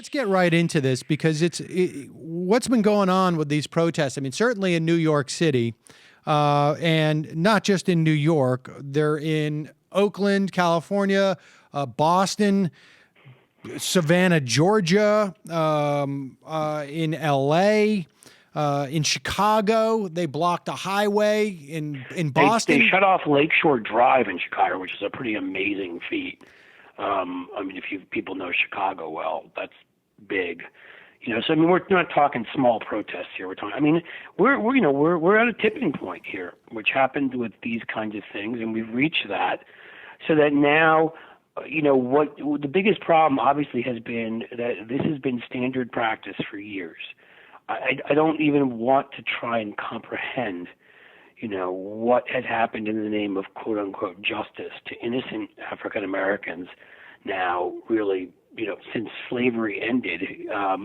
Let's get right into this because what's been going on with these protests. I mean, certainly in New York City, and not just in New York. They're in Oakland, California, Boston, Savannah, Georgia, in LA, in Chicago. They blocked a highway in Boston. They shut off Lakeshore Drive in Chicago, which is a pretty amazing feat. I mean, if people know Chicago well, that's big. So I mean, we're not talking small protests here. We're talking. I mean, we're at a tipping point here, which happened with these kinds of things, and we've reached that. So that now, what the biggest problem obviously has been that this has been standard practice for years. I don't even want to try and comprehend, what has happened in the name of quote unquote justice to innocent African Americans now, really, since slavery ended,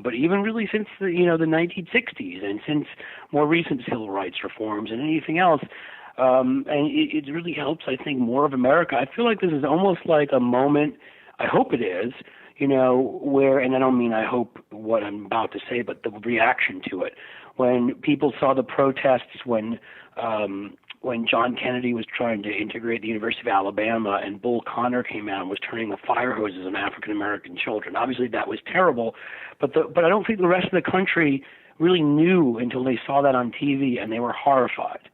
but even really since the 1960s and since more recent civil rights reforms and anything else. And it really helps, I think, more of America. I feel like this is almost like a moment, I hope it is, where, and I don't mean I hope what I'm about to say, but the reaction to it. When people saw the protests when John Kennedy was trying to integrate the University of Alabama and Bull Connor came out and was turning the fire hoses on African-American children. Obviously that was terrible, but I don't think the rest of the country really knew until they saw that on TV, and they were horrified.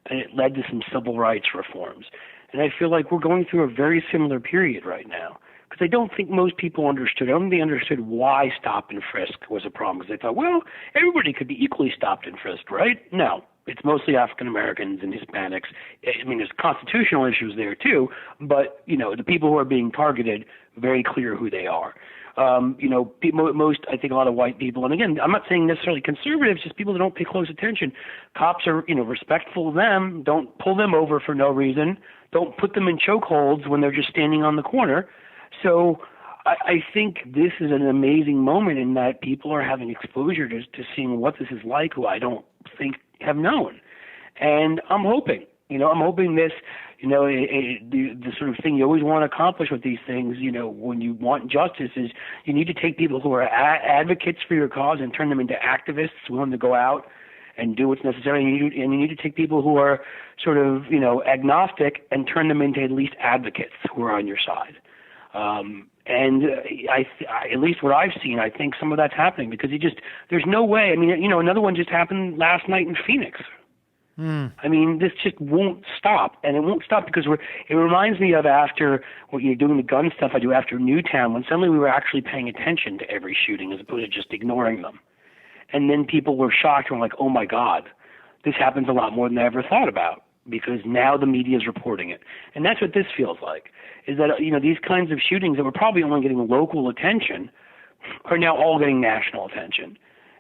And it led to some civil rights reforms. And I feel like we're going through a very similar period right now, because I don't think most people understood. I don't think they understood why stop and frisk was a problem, because they thought, well, everybody could be equally stopped and frisked, right? No, it's mostly African Americans and Hispanics. I mean, there's constitutional issues there too, but the people who are being targeted, very clear who they are. Most, I think a lot of white people, and again, I'm not saying necessarily conservatives, just people that don't pay close attention. Cops are, respectful of them. Don't pull them over for no reason. Don't put them in chokeholds when they're just standing on the corner. So I think this is an amazing moment in that people are having exposure to seeing what this is like, who I don't think have known. And I'm hoping this, the sort of thing you always want to accomplish with these things, when you want justice, is you need to take people who are advocates for your cause and turn them into activists willing to go out and do what's necessary. And you need to take people who are sort of, agnostic and turn them into at least advocates who are on your side. And at least what I've seen, I think some of that's happening, because there's no way. I mean, another one just happened last night in Phoenix. I mean, this just won't stop, and it won't stop because it reminds me of after what you're doing the gun stuff I do after Newtown, when suddenly we were actually paying attention to every shooting as opposed to just ignoring them. And then people were shocked and were like, oh my God, this happens a lot more than I ever thought about, because now the media is reporting it. And that's what this feels like, is that, these kinds of shootings that were probably only getting local attention are now all getting national attention.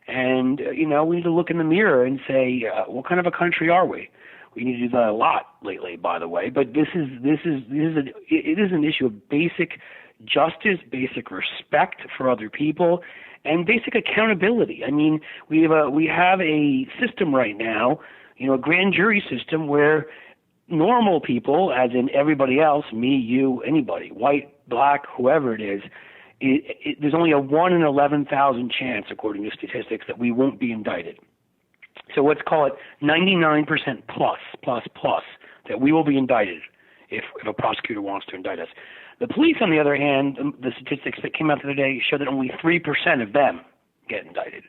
And, we need to look in the mirror and say, what kind of a country are we? We need to do that a lot lately, by the way. But it is an issue of basic justice, basic respect for other people, and basic accountability. I mean, we have a system right now, a grand jury system where normal people, as in everybody else, me, you, anybody, white, black, whoever it is, there's only a 1 in 11,000 chance, according to statistics, that we won't be indicted. So let's call it 99% plus, that we will be indicted if a prosecutor wants to indict us. The police, on the other hand, the statistics that came out the other day show that only 3% of them get indicted.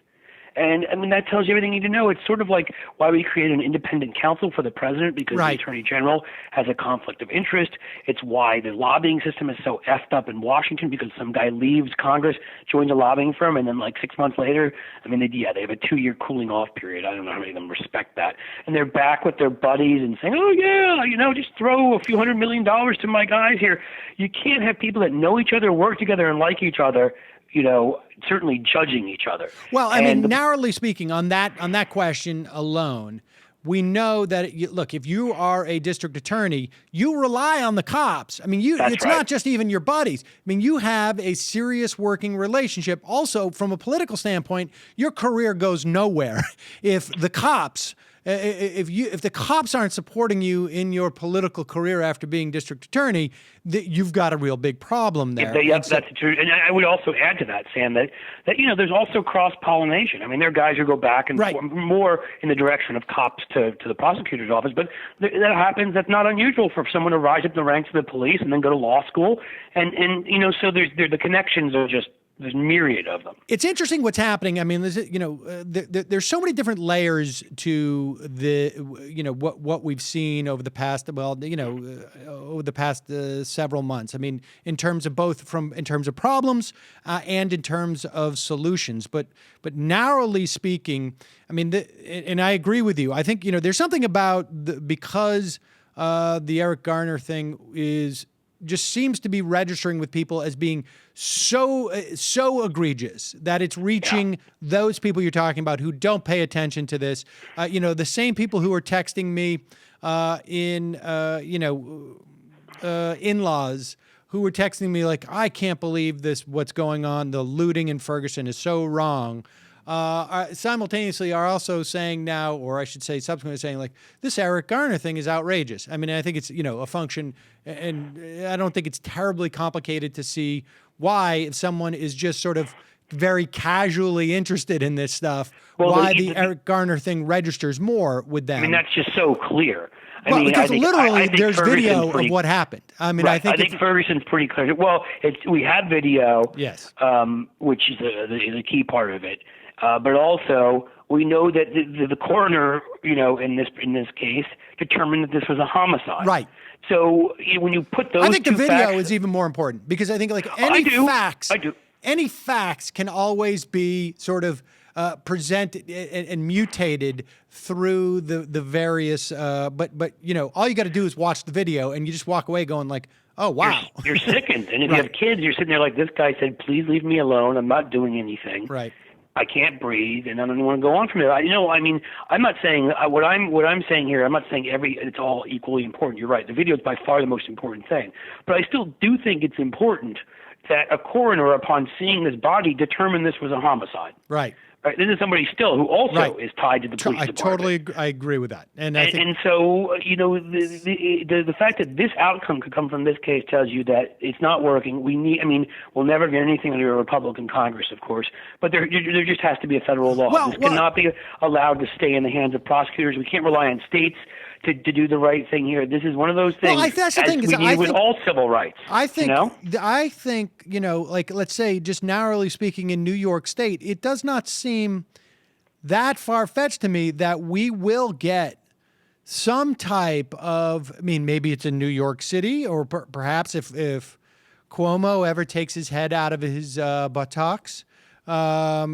And, I mean, that tells you everything you need to know. It's sort of like why we create an independent counsel for the president, because right. The attorney general has a conflict of interest. It's why the lobbying system is so effed up in Washington, because some guy leaves Congress, joins a lobbying firm, and then like 6 months later, I mean, they have a 2-year cooling off period. I don't know how many of them respect that. And they're back with their buddies and saying, oh, yeah, just throw a few $100 million to my guys here. You can't have people that know each other, work together, and like each other, certainly judging each other. Well, I mean, narrowly speaking, on that question alone, we know that, look, if you are a district attorney, you rely on the cops. I mean, it's right. Not just even your buddies. I mean, you have a serious working relationship. Also, from a political standpoint, your career goes nowhere if the cops if the cops aren't supporting you in your political career after being district attorney, you've got a real big problem there. Yep, that's true. And I would also add to that, Sam, that there's also cross-pollination. I mean, there are guys who go back and forth more in the direction of cops to the prosecutor's office, but that happens. That's not unusual for someone to rise up the ranks of the police and then go to law school. And so the connections are just, there's myriad of them. It's interesting what's happening. I mean, there's so many different layers to what we've seen over the past, several months. I mean, in terms of problems and in terms of solutions. But narrowly speaking, I mean, and I agree with you. I think there's something about because the Eric Garner thing just seems to be registering with people as being so egregious that it's reaching those people you're talking about who don't pay attention to this. The same people who are texting me in-laws who were texting me like, I can't believe this, what's going on. The looting in Ferguson is so wrong. Simultaneously are also saying now, or I should say subsequently saying, like, this Eric Garner thing is outrageous. I mean, I think it's, a function, and I don't think it's terribly complicated to see why, if someone is just sort of very casually interested in this stuff, why the Eric Garner thing registers more with them. I mean, that's just so clear. Because literally there's video of what happened. I mean, right. I think Ferguson's pretty clear. Well, we have video, yes, which is a key part of it. But also, we know that the coroner, in this case, determined that this was a homicide. Right. So when you put those, I think the video is even more important because I think any facts can always be sort of presented and mutated through the various. But all you got to do is watch the video, and you just walk away going like, oh wow, you're sickened. And if you have kids, you're sitting there like, this guy said, please leave me alone. I'm not doing anything. Right. I can't breathe, and I don't want to go on from there. I'm not saying what I'm saying here. I'm not saying it's all equally important. You're right. The video is by far the most important thing, but I still do think it's important that a coroner, upon seeing this body, determined this was a homicide. Right. Right. This is somebody still who also is tied to the police department. I agree with that. And so the fact that this outcome could come from this case tells you that it's not working. We'll never get anything under a Republican Congress, of course, but there just has to be a federal law. This cannot be allowed to stay in the hands of prosecutors. We can't rely on states to do the right thing here. This is one of those things. Well, that's the thing. We need with all civil rights. I think, like, let's say, just narrowly speaking, in New York State, it does not seem that far-fetched to me that we will get some type of, maybe it's in New York City, or perhaps if Cuomo ever takes his head out of his buttocks, there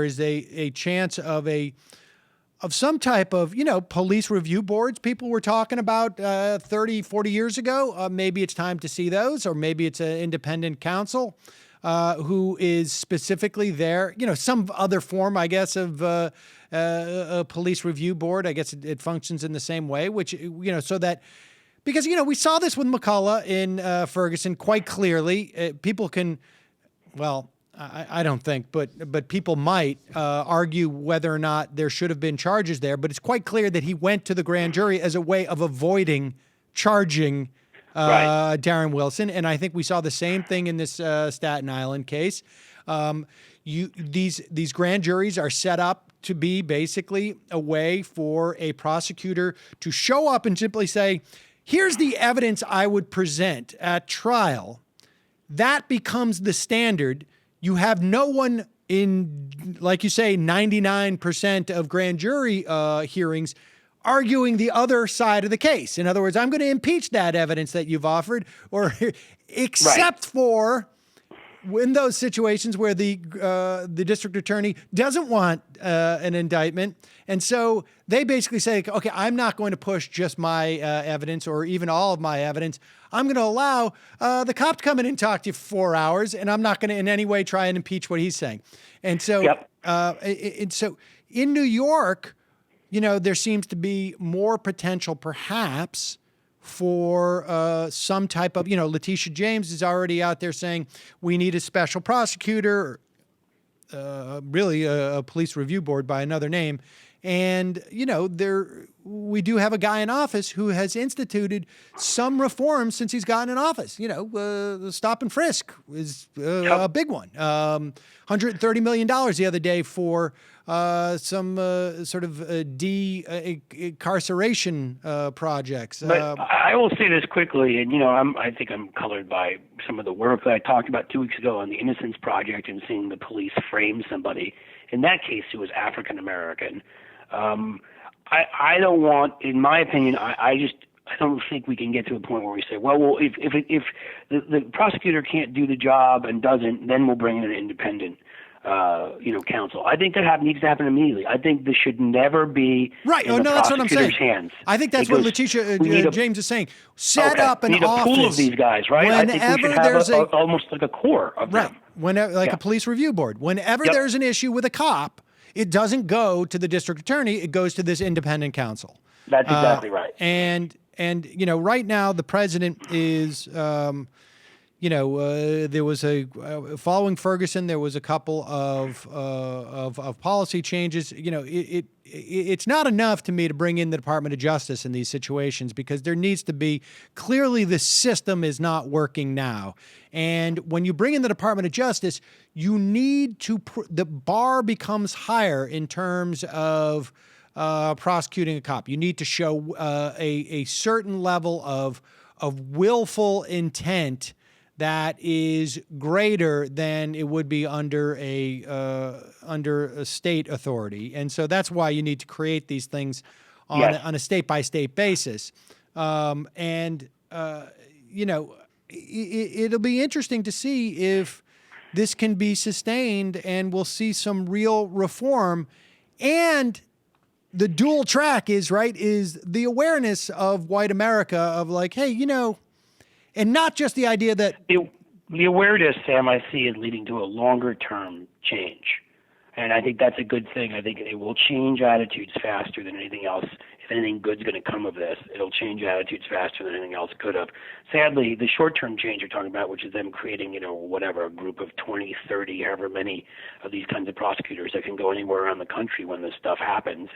is a chance of some type of, police review boards people were talking about 30, 40 years ago. Maybe it's time to see those, or maybe it's an independent counsel who is specifically there, some other form, I guess, of a police review board. I guess it functions in the same way, which, so that, because, we saw this with McCullough in Ferguson quite clearly. People can, I don't think, but people might argue whether or not there should have been charges there. But it's quite clear that he went to the grand jury as a way of avoiding charging Darren Wilson. And I think we saw the same thing in this Staten Island case. These grand juries are set up to be basically a way for a prosecutor to show up and simply say, here's the evidence I would present at trial. That becomes the standard. You have no one in, like you say, 99% of grand jury hearings arguing the other side of the case. In other words, I'm going to impeach that evidence that you've offered, or except for in those situations where the district attorney doesn't want an indictment. And so they basically say, okay, I'm not going to push just my evidence or even all of my evidence. I'm going to allow the cop to come in and talk to you for 4 hours, and I'm not going to in any way try and impeach what he's saying. And so, so in New York, there seems to be more potential, perhaps, for some type of, Letitia James is already out there saying we need a special prosecutor, really a police review board by another name. And, we do have a guy in office who has instituted some reforms since he's gotten in office. The stop and frisk is a big one. $130 million the other day for some sort of de-incarceration projects. But I will say this quickly, and I think I'm colored by some of the work that I talked about 2 weeks ago on the Innocence Project and seeing the police frame somebody. In that case, it was African American. I don't want, in my opinion, I don't think we can get to a point where we say, well, if the prosecutor can't do the job and doesn't, then we'll bring in an independent counsel. I think that needs to happen immediately. I think this should never be in the that's what I'm saying. Hands. I think that's what Letitia James is saying. Set up an office. We need a pool of these guys, right? I think we should have almost like a core of them. Whenever, a police review board. Whenever there's an issue with a cop, it doesn't go to the district attorney. It goes to this independent counsel. That's exactly right. And right now the president is, there was following Ferguson, there was a couple of policy changes. It's not enough to me to bring in the Department of Justice in these situations, because there needs to be, clearly the system is not working now. And when you bring in the Department of Justice, you need to, the bar becomes higher in terms of prosecuting a cop. You need to show a certain level of willful intent that is greater than it would be under a state authority. And so that's why you need to create these things on a state-by-state basis. It'll be interesting to see if this can be sustained and we'll see some real reform. And the dual track is the awareness of white America of hey, and not just the idea that the awareness, Sam, I see is leading to a longer term change. And I think that's a good thing. I think it will change attitudes faster than anything else. If anything good's going to come of this, it'll change attitudes faster than anything else could have. Sadly, the short-term change you're talking about, which is them creating, a group of 20, 30, however many of these kinds of prosecutors that can go anywhere around the country when this stuff happens.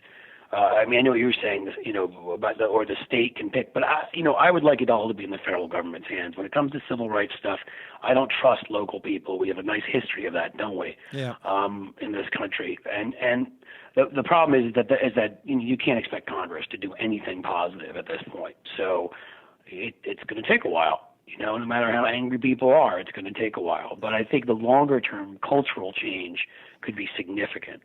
I know what you're saying, about the state can pick, but I would like it all to be in the federal government's hands. When it comes to civil rights stuff, I don't trust local people. We have a nice history of that, don't we? Yeah. In this country, and the problem is that you can't expect Congress to do anything positive at this point. So it's going to take a while. No matter how angry people are, it's going to take a while. But I think the longer term cultural change could be significant.